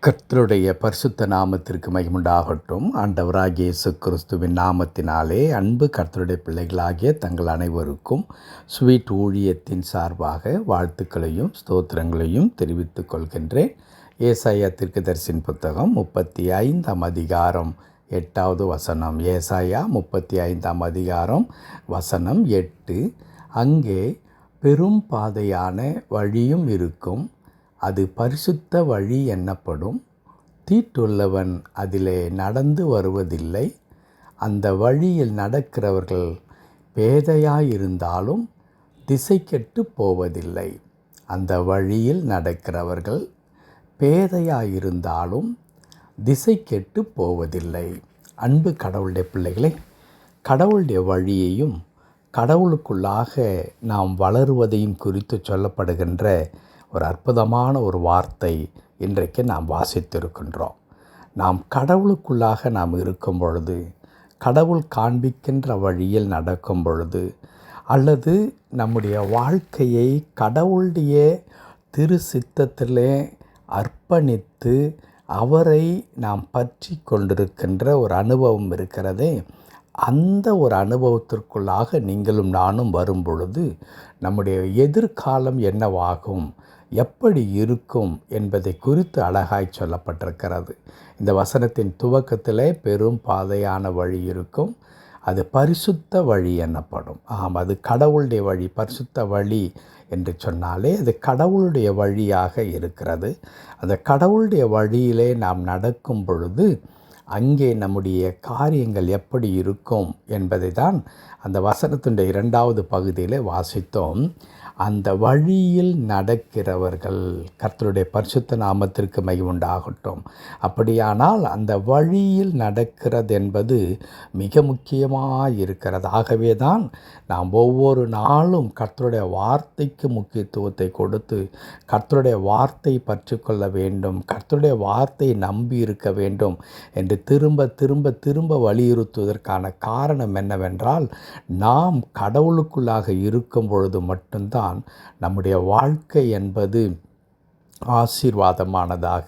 கர்த்தருடைய பரிசுத்த நாமத்திற்கு மகிமுண்டாகட்டும். ஆண்டவராகிய இயேசு கிறிஸ்துவின் நாமத்தினாலே அன்பு கர்த்தருடைய பிள்ளைகளாகிய தங்கள் அனைவருக்கும் ஸ்வீட் ஊழியத்தின் சார்பாக வாழ்த்துக்களையும் ஸ்தோத்திரங்களையும் தெரிவித்துக் கொள்கின்றேன். ஏசாயா தீர்க்கதரிசியின் புத்தகம் 35ஆம் அதிகாரம் 8வது வசனம். ஏசாயா 35ஆம் அதிகாரம் வசனம் 8. அங்கே பெரும் பாதையான வழியும் இருக்கும், அது பரிசுத்த வழி என்னப்படும். தீட்டுள்ளவன் அதிலே நடந்து வருவதில்லை. அந்த வழியில் நடக்கிறவர்கள் பேதையாயிருந்தாலும் திசை கெட்டு போவதில்லை. அந்த வழியில் நடக்கிறவர்கள் பேதையாயிருந்தாலும் திசை கெட்டு போவதில்லை. அன்பு கடவுளுடைய பிள்ளைகளை, கடவுளுடைய வழியையும் கடவுளுக்குள்ளாக நாம் வளருவதையும் குறித்து சொல்லப்படுகின்ற ஒரு அற்புதமான ஒரு வார்த்தை இன்றைக்கு நாம் வாசித்திருக்கின்றோம். நாம் கடவுளுக்குள்ளாக நாம் இருக்கும் பொழுது, கடவுள் காண்பிக்கின்ற வழியில் நடக்கும் பொழுது, அல்லது நம்முடைய வாழ்க்கையை கடவுளுடைய திரு சித்தத்திலே அர்ப்பணித்து அவரை நாம் பற்றி கொண்டிருக்கின்ற ஒரு அனுபவம் இருக்கிறதே, அந்த ஒரு அனுபவத்திற்குள்ளாக நீங்களும் நானும் வரும் பொழுது நம்முடைய எதிர்காலம் என்னவாகும், எப்படி இருக்கும் என்பதை குறித்து அழகாய் சொல்லப்பட்டிருக்கிறது. இந்த வசனத்தின் துவக்கத்திலே பெரும் பாதையான வழி இருக்கும், அது பரிசுத்த வழி எனப்படும். அது கடவுளுடைய வழி. பரிசுத்த வழி என்று சொன்னாலே அது கடவுளுடைய வழியாக இருக்கிறது. அந்த கடவுளுடைய வழியிலே நாம் நடக்கும் பொழுது அங்கே நம்முடைய காரியங்கள் எப்படி இருக்கும் என்பதை தான் அந்த வசனத்தினுடைய 2வது பகுதியில் வாசித்தோம். அந்த வழியில் நடக்கிறவர்கள், கர்த்தருடைய பரிசுத்த நாமத்திற்கு மகிமுண்டாகட்டும். அப்படியானால் அந்த வழியில் நடக்கிறது என்பது மிக முக்கியமாக இருக்கிறது. ஆகவே தான் நாம் ஒவ்வொரு நாளும் கர்த்தருடைய வார்த்தைக்கு முக்கியத்துவத்தை கொடுத்து கர்த்தருடைய வார்த்தை பற்றி கொள்ள வேண்டும், கர்த்தருடைய வார்த்தையை நம்பி இருக்க வேண்டும் என்று திரும்ப திரும்ப திரும்ப வலியுறுத்துவதற்கான காரணம் என்னவென்றால், நாம் கடவுளுக்குள்ளாக இருக்கும் பொழுது மட்டும்தான் நம்முடைய வாழ்க்கை என்பது ஆசீர்வாதமானதாக,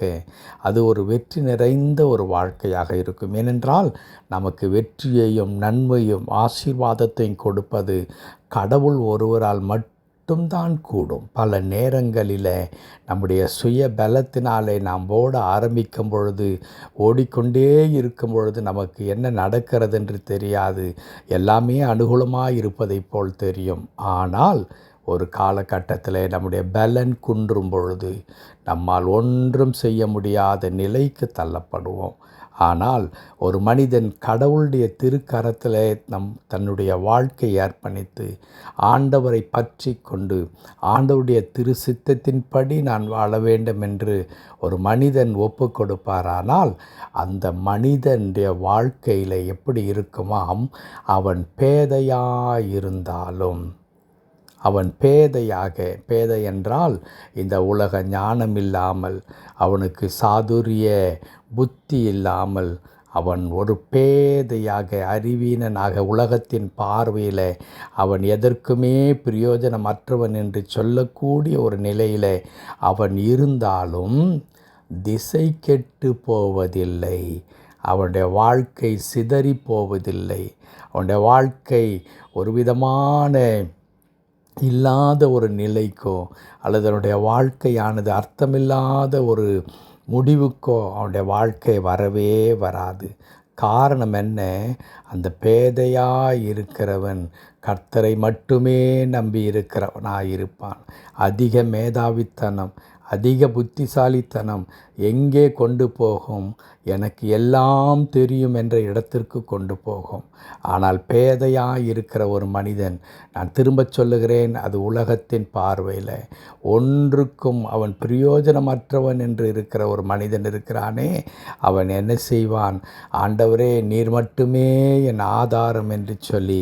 அது ஒரு வெற்றி நிறைந்த ஒரு வாழ்க்கையாக இருக்கும். ஏனென்றால் நமக்கு வெற்றியையும் நன்மையும் ஆசீர்வாதத்தையும் கொடுப்பது கடவுள் ஒருவரால் மட்டும்தான் கூடும். பல நேரங்களில் நம்முடைய சுய பலத்தினாலே நாம் ஓட ஆரம்பிக்கும் பொழுது, ஓடிக்கொண்டே இருக்கும் பொழுது நமக்கு என்ன நடக்கிறது என்று தெரியாது. எல்லாமே அனுகூலமாக இருப்பதை போல் தெரியும். ஆனால் ஒரு காலகட்டத்தில் நம்முடைய பலன் குன்றும் பொழுது நம்மால் ஒன்றும் செய்ய முடியாத நிலைக்கு தள்ளப்படுவோம். ஆனால் ஒரு மனிதன் கடவுளுடைய திருக்கரத்தில் தன்னுடைய வாழ்க்கையை அர்ப்பணித்து ஆண்டவரை பற்றி கொண்டு ஆண்டவருடைய திரு சித்தத்தின்படி நான் வாழ வேண்டும் என்று ஒரு மனிதன் ஒப்பு கொடுப்பாரானால் அந்த மனிதனுடைய வாழ்க்கையில் எப்படி இருக்குமாம், அவன் பேதையாயிருந்தாலும், அவன் பேதை என்றால் இந்த உலக ஞானம் இல்லாமல், அவனுக்கு சாதுரிய புத்தி இல்லாமல், அவன் ஒரு பேதையாக அறிவீனனாக உலகத்தின் பார்வையில் அவன் எதற்குமே பிரயோஜனமற்றவன் என்று சொல்லக்கூடிய ஒரு நிலையில் அவன் இருந்தாலும் திசை கெட்டு போவதில்லை. அவனுடைய வாழ்க்கை சிதறி போவதில்லை. அவனுடைய வாழ்க்கை ஒரு விதமான இல்லாத ஒரு நிலைக்கோ அல்லது அவனுடைய வாழ்க்கையானது அர்த்தமில்லாத ஒரு முடிவுக்கோ அவனுடைய வாழ்க்கை வரவே வராது. காரணம் என்ன? அந்த பேதையாக இருக்கிறவன் கர்த்தரை மட்டுமே நம்பி இருக்கிறவனாயிருப்பான். அதிக மேதாவித்தனம், அதிக புத்திசாலித்தனம் எங்கே கொண்டு போகும்? எனக்கு எல்லாம் தெரியும் என்ற இடத்திற்கு கொண்டு போகும். ஆனால் பேதையாக இருக்கிற ஒரு மனிதன், நான் திரும்பச் சொல்லுகிறேன், அது உலகத்தின் பார்வையில் ஒன்றுக்கும் அவன் பிரயோஜனமற்றவன் என்று இருக்கிற ஒரு மனிதன் இருக்கிறானே, அவன் என்ன செய்வான்? ஆண்டவரே நீர் மட்டுமே என் ஆதாரம் என்று சொல்லி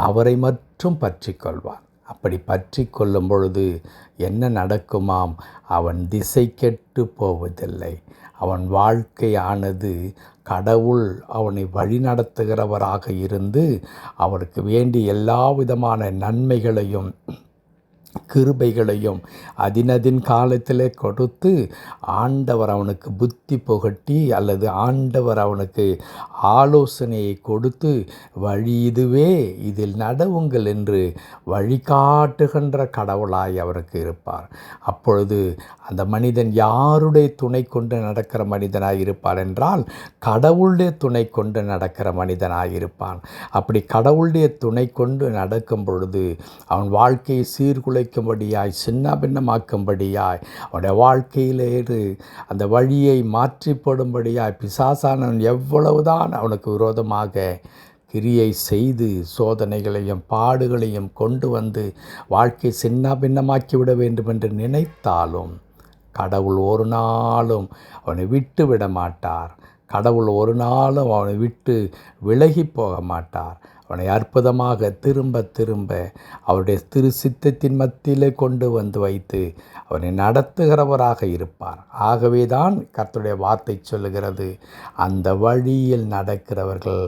அவரை மட்டும் பற்றி கொள்வான். அப்படி பற்றி கொள்ளும் பொழுது என்ன நடக்குமாம்? அவன் திசை கெட்டு போவதில்லை. அவன் வாழ்க்கையானது கடவுள் அவனை வழிநடத்துகிறவராக இருந்து அவனுக்கு வேண்டிய எல்லா விதமான நன்மைகளையும் கிருபைகளையும் அதினதின் காலத்திலே கொடுத்து ஆண்டவர் அவனுக்கு புத்தி புகட்டி அல்லது ஆண்டவர் அவனுக்கு ஆலோசனையை கொடுத்து வழி இதுவே, இதில் நடவுங்கள் என்று வழிகாட்டுகின்ற கடவுளாய் அவருக்கு இருப்பார். அப்பொழுது அந்த மனிதன் யாருடைய துணை கொண்டு நடக்கிற மனிதனாய் இருப்பார் என்றால் கடவுளுடைய துணை கொண்டு நடக்கிற மனிதனாய் இருப்பான். அப்படி கடவுளுடைய துணை கொண்டு நடக்கும் பொழுது அவன் வாழ்க்கையை சீர்குலைக்கும்படியாய் சின்ன பின்னமாக்கும்படியாய் அவனுடைய வாழ்க்கையிலே அந்த வழியை மாற்றிப்படும்படியாய் பிசாசானவன் எவ்வளவுதான் அவனுக்கு விரோதமாக கிரியை செய்து சோதனைகளையும் பாடுகளையும் கொண்டு வந்து வாழ்க்கை சின்ன பின்னமாக்கிவிட வேண்டும் என்று நினைத்தாலும் கடவுள் ஒரு நாளும் அவனை விட்டு விட மாட்டார். கடவுள் ஒரு நாளும் அவனை விட்டு விலகி போக மாட்டார். அவனை அற்புதமாக திரும்ப திரும்ப அவருடைய திரு சித்தத்தின் மத்தியிலே கொண்டு வந்து வைத்து அவனை நடத்துகிறவராக இருப்பார். ஆகவே தான் கர்த்தருடைய வார்த்தை சொல்லுகிறது, அந்த வழியில் நடக்கிறவர்கள்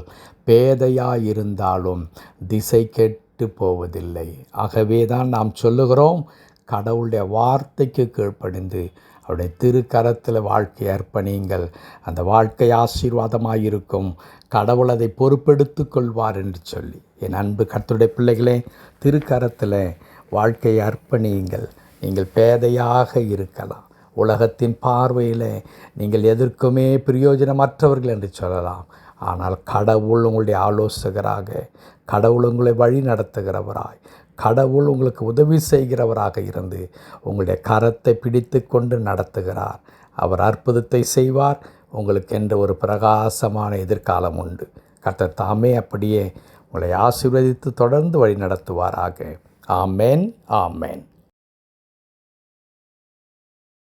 பேதையாயிருந்தாலும் திசை கெட்டு போவதில்லை. ஆகவே தான் நாம் சொல்லுகிறோம், கடவுளுடைய வார்த்தைக்கு கீழ்ப்படிந்து அவருடைய திருக்கரத்தில் வாழ்க்கை அர்ப்பணியுங்கள். அந்த வாழ்க்கை ஆசீர்வாதமாயிருக்கும். கடவுள் அதை பொறுப்பெடுத்து கொள்வார் என்று சொல்லி, என் அன்பு கர்த்தருடைய பிள்ளைகளே, திருக்கரத்தில் வாழ்க்கையை அர்ப்பணியுங்கள். நீங்கள் பேதையாக இருக்கலாம், உலகத்தின் பார்வையில் நீங்கள் எதற்குமே பிரயோஜனமற்றவர்கள் என்று சொல்லலாம். ஆனால் கடவுள் உங்களுடைய ஆலோசகராக, கடவுள் உங்களை வழி நடத்துகிறவராய், கடவுள் உங்களுக்கு உதவி செய்கிறவராக இருந்து உங்களுடைய கரத்தை பிடித்து கொண்டு நடத்துகிறார். அவர் அற்புதத்தை செய்வார். உங்களுக்கு என்று ஒரு பிரகாசமான எதிர்காலம் உண்டு. கர்த்தர் தாமே அப்படியே உங்களை ஆசீர்வதித்து தொடர்ந்து வழி நடத்துவாராக. ஆமென், ஆமென்.